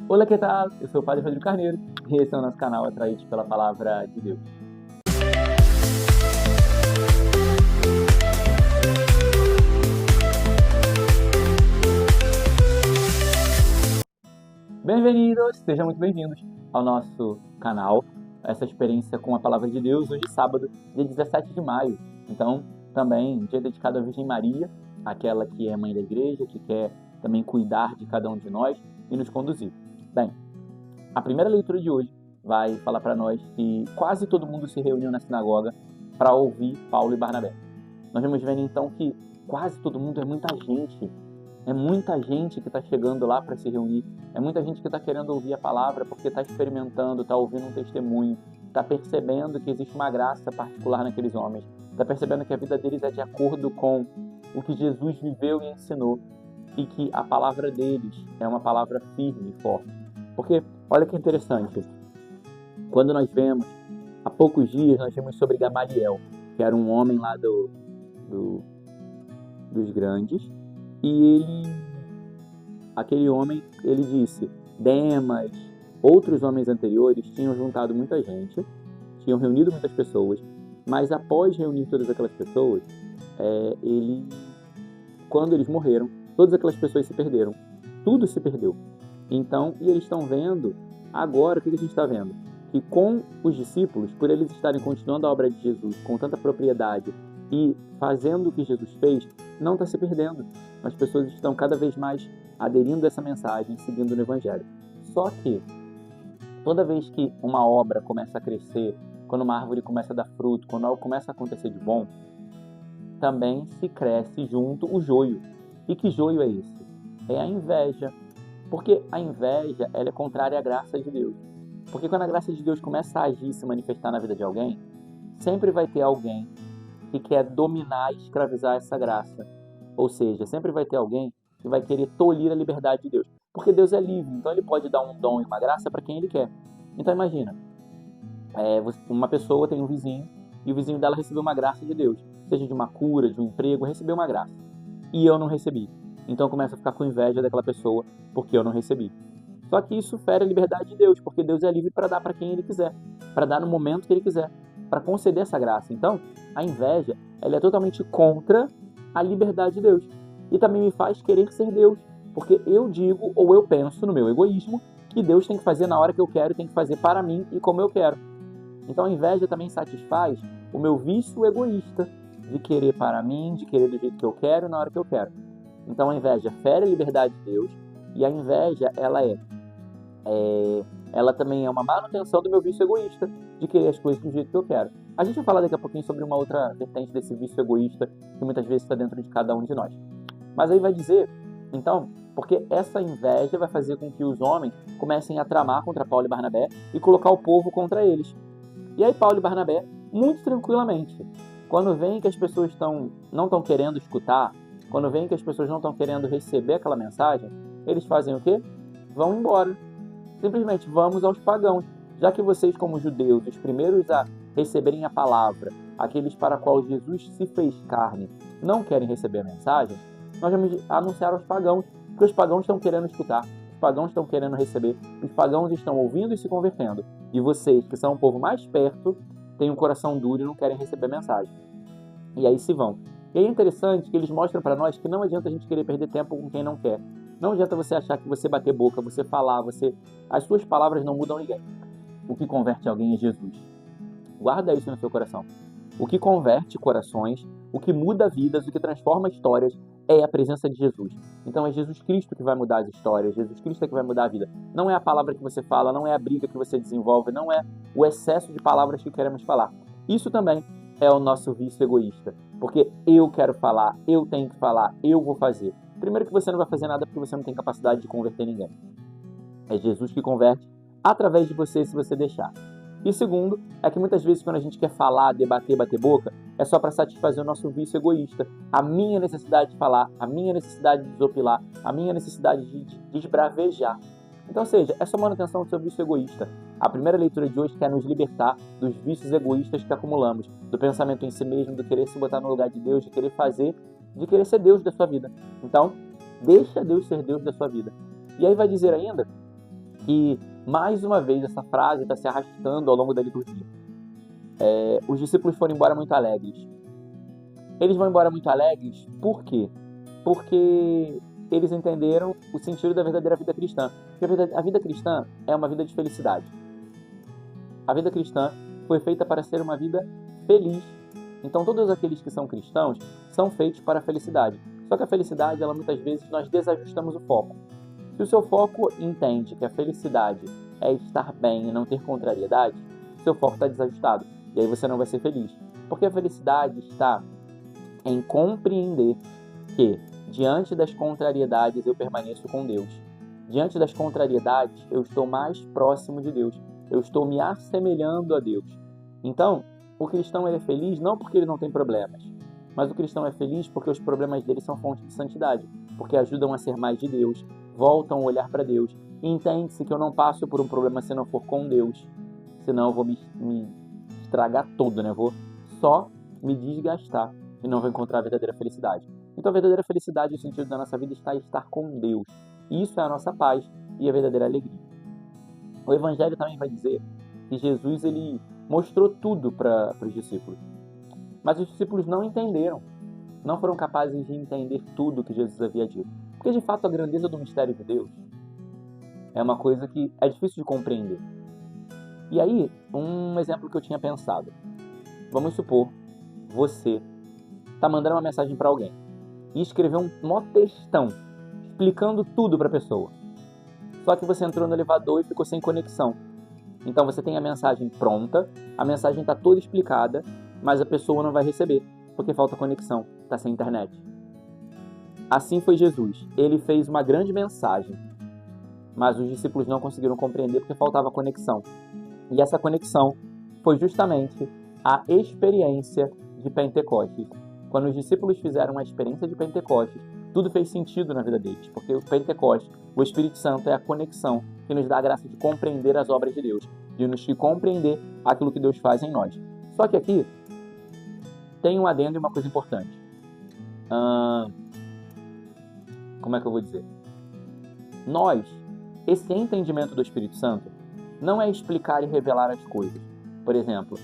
Olá, que tal? Eu sou o Padre Rodrigo Carneiro e esse é o nosso canal Atraídos pela Palavra de Deus. Bem-vindos, sejam muito bem-vindos ao nosso canal, essa experiência com a Palavra de Deus, hoje sábado, dia 17 de maio. Então, também dia dedicado à Virgem Maria, aquela que é mãe da igreja, que quer também cuidar de cada um de nós e nos conduzir. Bem, a primeira leitura de hoje vai falar para nós que quase todo mundo se reuniu na sinagoga para ouvir Paulo e Barnabé. Nós vamos ver então que quase todo mundo é muita gente que está chegando lá para se reunir, é muita gente que está querendo ouvir a palavra porque está experimentando, está ouvindo um testemunho, está percebendo que existe uma graça particular naqueles homens, está percebendo que a vida deles é de acordo com o que Jesus viveu e ensinou e que a palavra deles é uma palavra firme e forte. Porque, olha que interessante, quando nós vemos, há poucos dias nós vimos sobre Gamaliel, que era um homem lá dos grandes, e aquele homem, ele disse, Demas, outros homens anteriores tinham juntado muita gente, tinham reunido muitas pessoas, mas após reunir todas aquelas pessoas, quando eles morreram, todas aquelas pessoas se perderam, tudo se perdeu. Então, e eles estão vendo, agora, o que a gente está vendo? Que com os discípulos, por eles estarem continuando a obra de Jesus com tanta propriedade e fazendo o que Jesus fez, não está se perdendo. As pessoas estão cada vez mais aderindo a essa mensagem, seguindo no Evangelho. Só que, toda vez que uma obra começa a crescer, quando uma árvore começa a dar fruto, quando algo começa a acontecer de bom, também se cresce junto o joio. E que joio é esse? É a inveja. Porque a inveja, ela é contrária à graça de Deus. Porque quando a graça de Deus começa a agir e se manifestar na vida de alguém, sempre vai ter alguém que quer dominar e escravizar essa graça. Ou seja, sempre vai ter alguém que vai querer tolir a liberdade de Deus. Porque Deus é livre, então ele pode dar um dom e uma graça para quem ele quer. Então imagina, uma pessoa tem um vizinho e o vizinho dela recebeu uma graça de Deus. Seja de uma cura, de um emprego, recebeu uma graça. E eu não recebi. Então começa a ficar com inveja daquela pessoa porque eu não recebi. Só que isso fere a liberdade de Deus, porque Deus é livre para dar para quem ele quiser, para dar no momento que ele quiser, para conceder essa graça. Então, a inveja, ela é totalmente contra a liberdade de Deus. E também me faz querer ser Deus, porque eu digo ou eu penso no meu egoísmo que Deus tem que fazer na hora que eu quero, tem que fazer para mim e como eu quero. Então a inveja também satisfaz o meu vício egoísta de querer para mim, de querer do jeito que eu quero, na hora que eu quero. Então a inveja fere a liberdade de Deus e a inveja, ela também é uma manutenção do meu vício egoísta de querer as coisas do jeito que eu quero. A gente vai falar daqui a pouquinho sobre uma outra vertente desse vício egoísta que muitas vezes está dentro de cada um de nós. Mas aí vai dizer, então, porque essa inveja vai fazer com que os homens comecem a tramar contra Paulo e Barnabé e colocar o povo contra eles. E aí Paulo e Barnabé, muito tranquilamente, quando veem que as pessoas não estão querendo escutar, quando veem que as pessoas não estão querendo receber aquela mensagem, eles fazem o quê? Vão embora. Simplesmente, vamos aos pagãos. Já que vocês, como judeus, os primeiros a receberem a palavra, aqueles para qual Jesus se fez carne, não querem receber a mensagem, nós vamos anunciar aos pagãos, porque os pagãos estão querendo escutar, os pagãos estão querendo receber, os pagãos estão ouvindo e se convertendo. E vocês, que são o povo mais perto, têm um coração duro e não querem receber a mensagem. E aí se vão. E aí é interessante que eles mostram para nós que não adianta a gente querer perder tempo com quem não quer. Não adianta você achar que você bater boca, você falar, as suas palavras não mudam ninguém. O que converte alguém é Jesus. Guarda isso no seu coração. O que converte corações, o que muda vidas, o que transforma histórias é a presença de Jesus. Então é Jesus Cristo que vai mudar as histórias, Jesus Cristo é que vai mudar a vida. Não é a palavra que você fala, não é a briga que você desenvolve, não é o excesso de palavras que queremos falar. Isso também é o nosso vício egoísta. Porque eu quero falar, eu tenho que falar, eu vou fazer. Primeiro que você não vai fazer nada porque você não tem capacidade de converter ninguém. É Jesus que converte através de você, se você deixar. E segundo, é que muitas vezes quando a gente quer falar, debater, bater boca, é só para satisfazer o nosso vício egoísta. A minha necessidade de falar, a minha necessidade de desopilar, a minha necessidade de esbravejar. Então, ou seja, é só manutenção do seu vício egoísta. A primeira leitura de hoje quer nos libertar dos vícios egoístas que acumulamos, do pensamento em si mesmo, do querer se botar no lugar de Deus, de querer fazer, de querer ser Deus da sua vida. Então, deixa Deus ser Deus da sua vida. E aí vai dizer ainda que, mais uma vez, essa frase está se arrastando ao longo da liturgia. Os discípulos foram embora muito alegres. Eles vão embora muito alegres por quê? Porque eles entenderam o sentido da verdadeira vida cristã. Porque a vida cristã é uma vida de felicidade. A vida cristã foi feita para ser uma vida feliz. Então, todos aqueles que são cristãos são feitos para a felicidade. Só que a felicidade, muitas vezes, nós desajustamos o foco. Se o seu foco entende que a felicidade é estar bem e não ter contrariedade, seu foco está desajustado. E aí você não vai ser feliz. Porque a felicidade está em compreender que, diante das contrariedades, eu permaneço com Deus. Diante das contrariedades, eu estou mais próximo de Deus. Eu estou me assemelhando a Deus. Então, o cristão ele é feliz não porque ele não tem problemas, mas o cristão é feliz porque os problemas dele são fonte de santidade, porque ajudam a ser mais de Deus, voltam a olhar para Deus. E entende-se que eu não passo por um problema se não for com Deus, senão eu vou me estragar todo, né? Vou só me desgastar e não vou encontrar a verdadeira felicidade. Então a verdadeira felicidade, o sentido da nossa vida está em estar com Deus. E isso é a nossa paz e a verdadeira alegria. O Evangelho também vai dizer que Jesus ele mostrou tudo para os discípulos. Mas os discípulos não entenderam, não foram capazes de entender tudo que Jesus havia dito. Porque de fato a grandeza do mistério de Deus é uma coisa que é difícil de compreender. E aí, um exemplo que eu tinha pensado. Vamos supor, você está mandando uma mensagem para alguém e escreveu um mó textão explicando tudo para a pessoa. Só que você entrou no elevador e ficou sem conexão. Então você tem a mensagem pronta, a mensagem está toda explicada, mas a pessoa não vai receber, porque falta conexão, está sem internet. Assim foi Jesus. Ele fez uma grande mensagem, mas os discípulos não conseguiram compreender porque faltava conexão. E essa conexão foi justamente a experiência de Pentecostes. Quando os discípulos fizeram a experiência de Pentecostes, tudo fez sentido na vida deles, porque o Pentecostes, o Espírito Santo, é a conexão que nos dá a graça de compreender as obras de Deus, de nos compreender aquilo que Deus faz em nós. Só que aqui tem um adendo e uma coisa importante. Como é que eu vou dizer? Esse entendimento do Espírito Santo não é explicar e revelar as coisas. Por exemplo,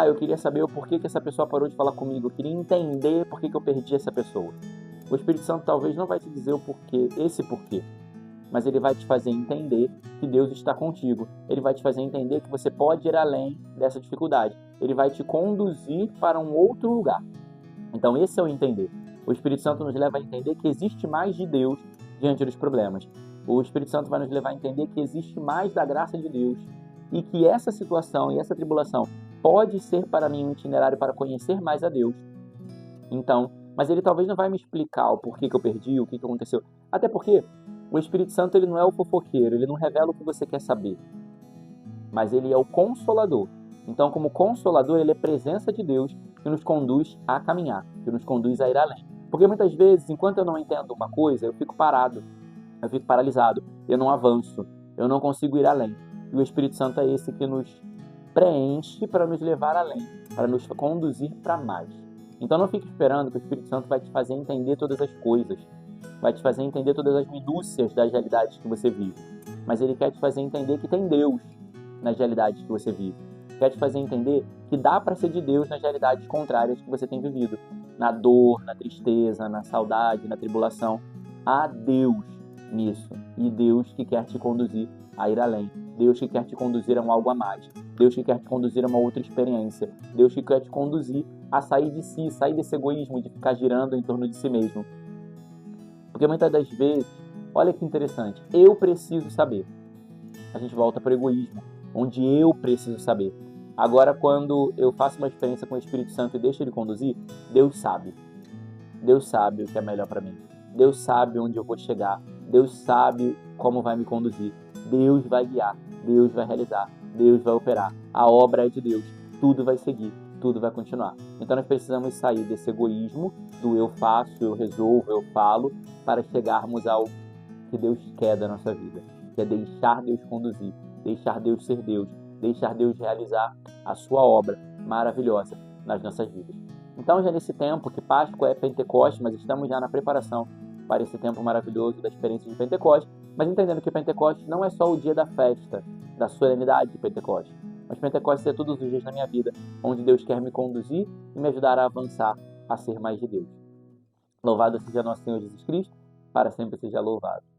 eu queria saber o porquê que essa pessoa parou de falar comigo, eu queria entender por que eu perdi essa pessoa. O Espírito Santo talvez não vai te dizer o porquê, esse porquê, mas ele vai te fazer entender que Deus está contigo. Ele vai te fazer entender que você pode ir além dessa dificuldade. Ele vai te conduzir para um outro lugar. Então esse é o entender. O Espírito Santo nos leva a entender que existe mais de Deus diante dos problemas. O Espírito Santo vai nos levar a entender que existe mais da graça de Deus e que essa situação e essa tribulação pode ser para mim um itinerário para conhecer mais a Deus. Então, mas ele talvez não vai me explicar o porquê que eu perdi, o que aconteceu. Até porque o Espírito Santo ele não é o fofoqueiro, ele não revela o que você quer saber. Mas ele é o consolador. Então, como consolador, ele é presença de Deus que nos conduz a caminhar, que nos conduz a ir além. Porque muitas vezes, enquanto eu não entendo uma coisa, eu fico parado, eu fico paralisado, eu não avanço, eu não consigo ir além. E o Espírito Santo é esse que nos preenche para nos levar além, para nos conduzir para mais. Então não fique esperando que o Espírito Santo vai te fazer entender todas as coisas, vai te fazer entender todas as minúcias das realidades que você vive. Mas ele quer te fazer entender que tem Deus nas realidades que você vive. Quer te fazer entender que dá para ser de Deus nas realidades contrárias que você tem vivido. Na dor, na tristeza, na saudade, na tribulação. Há Deus nisso. E Deus que quer te conduzir a ir além. Deus que quer te conduzir a um algo a mais. Deus que quer te conduzir a uma outra experiência. Deus que quer te conduzir a sair de si, sair desse egoísmo de ficar girando em torno de si mesmo. Porque muitas das vezes, olha que interessante, eu preciso saber. A gente volta para o egoísmo, onde eu preciso saber. Agora, quando eu faço uma experiência com o Espírito Santo e deixo ele conduzir, Deus sabe. Deus sabe o que é melhor para mim. Deus sabe onde eu vou chegar. Deus sabe como vai me conduzir. Deus vai guiar. Deus vai realizar. Deus vai operar. A obra é de Deus. Tudo vai seguir. Tudo vai continuar. Então nós precisamos sair desse egoísmo, do eu faço, eu resolvo, eu falo, para chegarmos ao que Deus quer da nossa vida, que é deixar Deus conduzir, deixar Deus ser Deus, deixar Deus realizar a sua obra maravilhosa nas nossas vidas. Então já nesse tempo, que Páscoa é Pentecostes, mas estamos já na preparação para esse tempo maravilhoso da experiência de Pentecostes, Mas entendendo que Pentecostes não é só o dia da festa, da solenidade de Pentecostes, mas Pentecostes é todos os dias na minha vida, onde Deus quer me conduzir e me ajudar a avançar, a ser mais de Deus. Louvado seja nosso Senhor Jesus Cristo, para sempre seja louvado.